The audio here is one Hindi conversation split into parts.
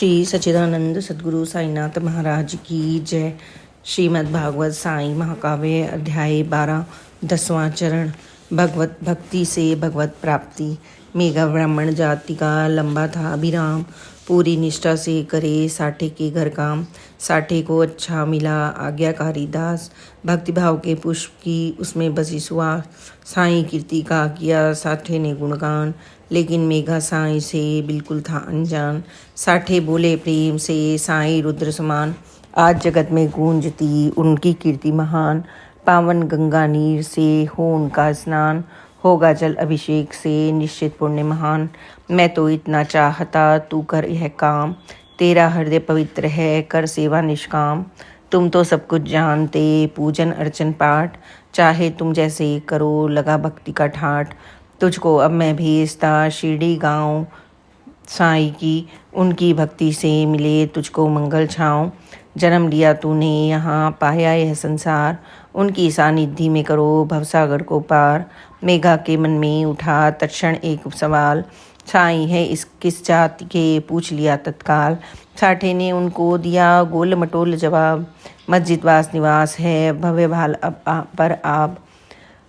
श्री सच्चिदानंद सद्गुरु साईनाथ महाराज की जय। श्रीमद् भागवत साई महाकाव्य अध्याय 12 10वां चरण। भगवत भक्ति से भगवत प्राप्ति। मेघा ब्राह्मण जाति का लंबा था अभिराम, पूरी निष्ठा से करे साठे के घर काम। साठे को अच्छा मिला आज्ञाकारी दास, भक्तिभाव के पुष्प की उसमें बसी सुहास। साईं कीर्ति का किया साठे ने गुणगान, लेकिन मेघा साईं से बिल्कुल था अनजान। साठे बोले प्रेम से साईं रुद्र समान, आज जगत में गूंजती उनकी कीर्ति महान। पावन गंगा नीर से हो उनका स्नान, होगा जल अभिषेक से निश्चित पुण्य महान। मैं तो इतना चाहता तू कर यह काम, तेरा हृदय पवित्र है कर सेवा निष्काम। तुम तो सब कुछ जानते पूजन अर्चन पाठ, चाहे तुम जैसे करो लगा भक्ति का ठाठ। तुझको अब मैं भेजता शिरडी गाँव साईं की, उनकी भक्ति से मिले तुझको मंगल छाँव। जन्म लिया तूने यहाँ पाया यह संसार, उनकी सानिधि में करो भवसागर को पार। मेघा के मन में उठा तत्क्षण एक सवाल, साईं है इस किस जाति के पूछ लिया तत्काल। साठे ने उनको दिया गोल मटोल जवाब, मस्जिद वास निवास है भव्य भाल पर आप।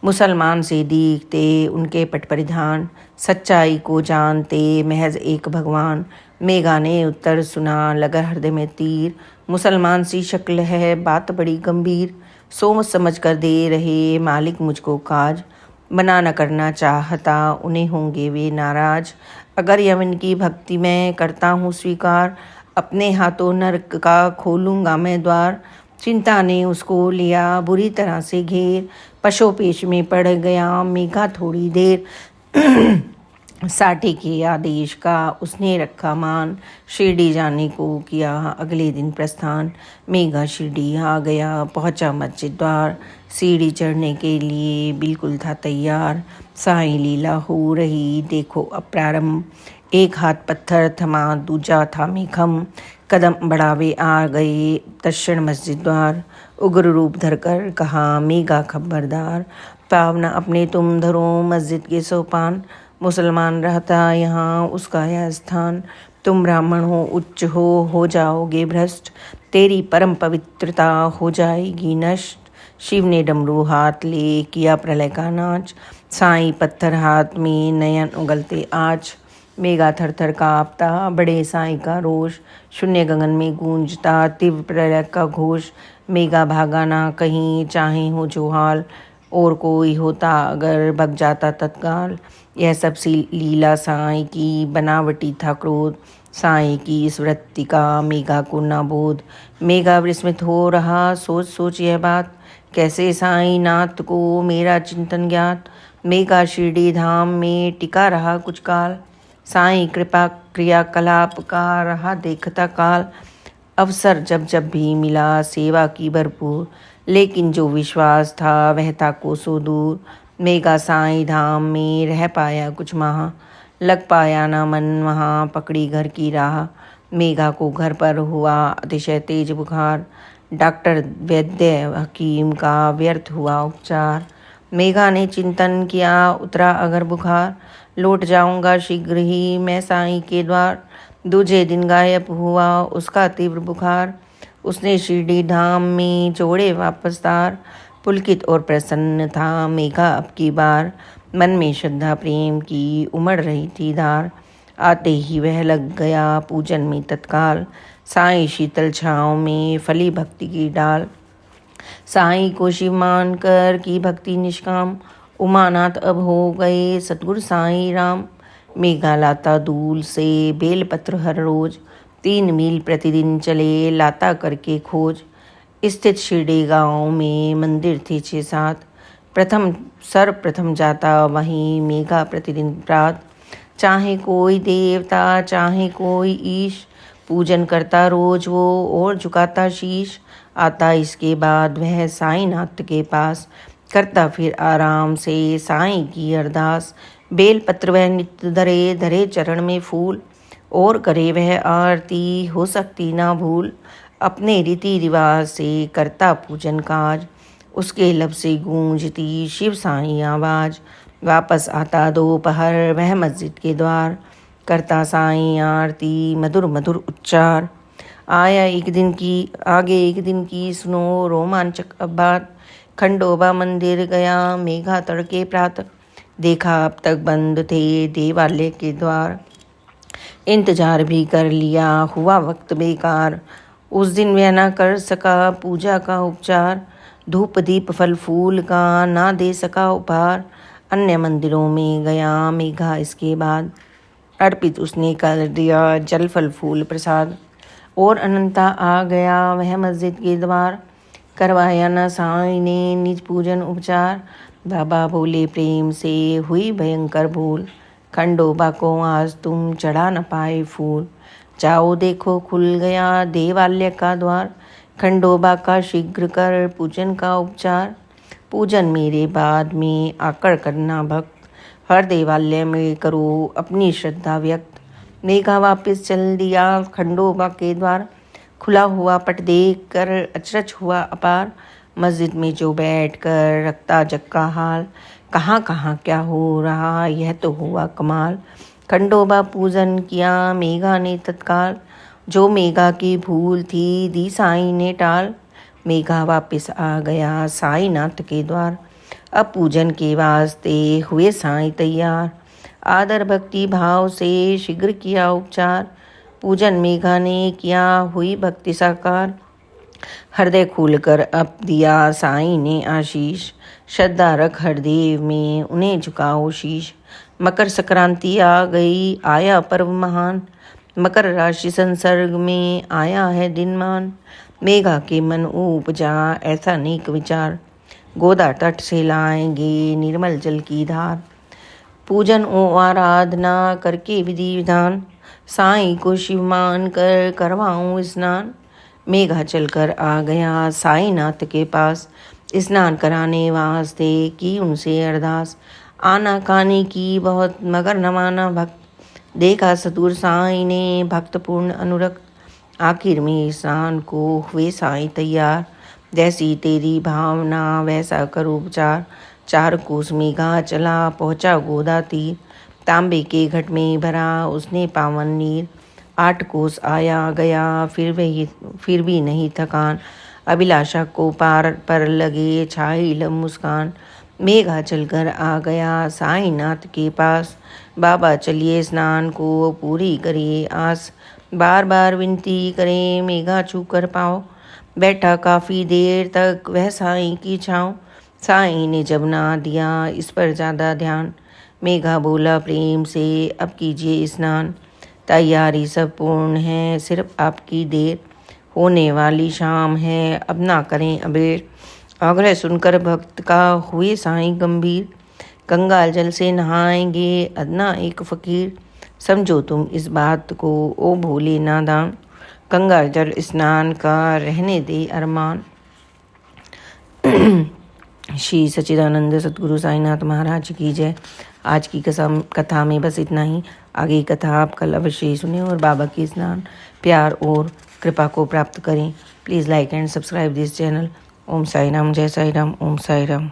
मुसलमान से दिखते उनके पट परिधान, सच्चाई को जानते महज एक भगवान। मेघा ने उत्तर सुना लगा हृदय में तीर, मुसलमान सी शक्ल है बात बड़ी गंभीर। सोच समझ कर दे रहे मालिक मुझको काज, मना न करना चाहता उन्हें होंगे वे नाराज। अगर यमन की भक्ति मैं करता हूँ स्वीकार, अपने हाथों नरक का खोलूँगा मैं द्वार। चिंता ने उसको लिया बुरी तरह से घेर, पशोपेश में पड़ गया मेघा थोड़ी देर। साठे के आदेश का उसने रखा मान, शिरडी जाने को किया अगले दिन प्रस्थान। मेघा शिरडी आ गया पहुंचा मस्जिद द्वार, सीढ़ी चढ़ने के लिए बिल्कुल था तैयार। साईं लीला हो रही देखो अब प्रारंभ, एक हाथ पत्थर थमा दूजा था मेघम। कदम बढ़ावे आ गए तत्क्षण मस्जिद द्वार, उग्र रूप धरकर कहा मेघा खबरदार। पावना अपने तुम धरो मस्जिद के सोपान, मुसलमान रहता यहाँ उसका यह स्थान। तुम ब्राह्मण हो उच्च हो जाओगे भ्रष्ट, तेरी परम पवित्रता हो जाएगी नष्ट। शिव ने डमरू हाथ ले किया प्रलय का नाच, साईं पत्थर हाथ में नयन उगलते आज। मेघा थर थर काँपता बड़े साईं का रोष, शून्य गगन में गूंजता तीव्र प्रलय का घोष। मेघा भागा ना कहीं चाहे हो जो हाल, और कोई होता अगर भग जाता तत्काल। यह सब सी लीला साईं की बनावटी था क्रोध, साईं की इस वृत्ति का मेघा को ना बोध। मेघा विस्मित हो रहा सोच सोच यह बात, कैसे साईं नाथ को मेरा चिंतन ज्ञात। मेघा शिरडी धाम में टिका रहा कुछ काल, साईं कृपा क्रियाकलाप का रहा देखता काल। अवसर जब जब भी मिला सेवा की भरपूर, लेकिन जो विश्वास था वह था कोसों दूर। मेघा साईं धाम में रह पाया कुछ माह, लग पाया ना मन वहाँ पकड़ी घर की राह। मेघा को घर पर हुआ अतिशय तेज बुखार, डॉक्टर वैद्य हकीम का व्यर्थ हुआ उपचार। मेघा ने चिंतन किया उतरा अगर बुखार, लौट जाऊंगा शीघ्र ही मैं साईं के द्वार। दूजे दिन गायब हुआ उसका तीव्र बुखार, उसने शिरडी धाम में जोड़े वापस तार। पुलकित और प्रसन्न था मेघा अब की बार, मन में श्रद्धा प्रेम की उमड़ रही थी धार। आते ही वह लग गया पूजन में तत्काल, साईं शीतल छाँव में फली भक्ति की डाल। साईं को शिव मान कर की भक्ति निष्काम, उमानाथ अब हो गए सतगुरु साईं राम। मेघा लाता दूल से बेलपत्र हर रोज, 3 मील प्रतिदिन चले लाता करके खोज। स्थित शिरडी गाँव में मंदिर थे 6-7, सर्वप्रथम जाता वहीं मेघा प्रतिदिन प्रात। चाहे कोई देवता चाहे कोई ईश, पूजन करता रोज वो और झुकाता शीश। आता इसके बाद वह साईंनाथ के पास, करता फिर आराम से साईं की अरदास। बेलपत्र वह नित्य धरे धरे चरण में फूल, और करे वह आरती हो सकती ना भूल। अपने रीति रिवाज से करता पूजन काज, उसके लब से गूंजती शिव साईं आवाज। वापस आता दोपहर वह मस्जिद के द्वार, करता साईं आरती मधुर मधुर उच्चार। आगे एक दिन की सुनो रोमांचक बात। खंडोबा मंदिर गया मेघा तड़के प्रातः, देखा अब तक बंद थे देवालय के द्वार। इंतजार भी कर लिया हुआ वक्त बेकार, उस दिन वह न कर सका पूजा का उपचार। धूप दीप फल फूल का ना दे सका उपहार, अन्य मंदिरों में गया मेघा इसके बाद। अर्पित उसने कर दिया जल फल फूल प्रसाद, और अनंता आ गया वह मस्जिद के द्वार। करवाया न साईं ने निज पूजन उपचार, बाबा बोले प्रेम से हुई भयंकर भूल। खंडोबा को आज तुम चढ़ा न पाए फूल, जाओ देखो खुल गया देवालय का द्वार। खंडोबा का शीघ्र कर पूजन का उपचार, पूजन मेरे बाद में आकर करना भक्त। हर देवालय में करो अपनी श्रद्धा व्यक्त। मेघा वापस चल दिया खंडोबा के द्वार, खुला हुआ पट देख कर अचरज हुआ अपार। मस्जिद में जो बैठ कर रखता जग का हाल, कहाँ कहाँ क्या हो रहा यह तो हुआ कमाल। खंडोबा पूजन किया मेघा ने तत्काल, जो मेघा की भूल थी दी साईं ने टाल। मेघा वापस आ गया साईंनाथ के द्वार, अब पूजन के वास्ते हुए साईं तैयार। आदर भक्ति भाव से शीघ्र किया उपचार, पूजन मेघा ने किया हुई भक्ति साकार। हृदय खोलकर अब दिया साईं ने आशीष, श्रद्धा रख हरदेव में उन्हें झुकाओ शीश। मकर संक्रांति आ गई आया पर्व महान, मकर राशि संसर्ग में आया है दिन मान। मेघा के मन उपजा ऐसा नेक विचार, गोदा तट से लाएंगे निर्मल जल की धार। पूजन ओ आराधना करके विधि विधान, साईं को शिव मान कर करवाऊं स्नान। मेघा चलकर आ गया साईंनाथ के पास, स्नान कराने वास्ते की उनसे अरदास। आना कानी की बहुत मगर न माना भक्त, देखा सतुर साईं ने भक्त पूर्ण अनुरक्त। आखिर में स्नान को हुए साईं तैयार, जैसी तेरी भावना वैसा करो उपचार। 4 कोस मेघा चला पहुँचा गोदा तीर, तांबे के घट में भरा उसने पावन नीर। 8 कोस आया गया फिर भी नहीं थकान, अभिलाषा को पार पर लगे छाई लब मुस्कान। मेघा चलकर आ गया साईंनाथ के पास, बाबा चलिए स्नान को पूरी करिए आस। बार बार विनती करें मेघा छू कर पाओ, बैठा काफ़ी देर तक वह साईं की छाँव। साईं ने जब ना दिया इस पर ज़्यादा ध्यान, मेघा बोला प्रेम से अब कीजिए स्नान। तैयारी सब पूर्ण है सिर्फ आपकी देर, होने वाली शाम है अब ना करें अबेर। आग्रह सुनकर भक्त का हुए साईं गंभीर, गंगा जल से नहाएंगे अदना एक फकीर। समझो तुम इस बात को ओ भोले नादान, गंगा जल स्नान का रहने दे अरमान। श्री सच्चिदानंद सतगुरु साईनाथ महाराज की जय। आज की कथा में बस इतना ही। आगे की कथा आप कल अवश्य सुने और बाबा के स्नान प्यार और कृपा को प्राप्त करें। Please like and subscribe this channel. Om Sai Ram, जय साई राम, ओम साई राम।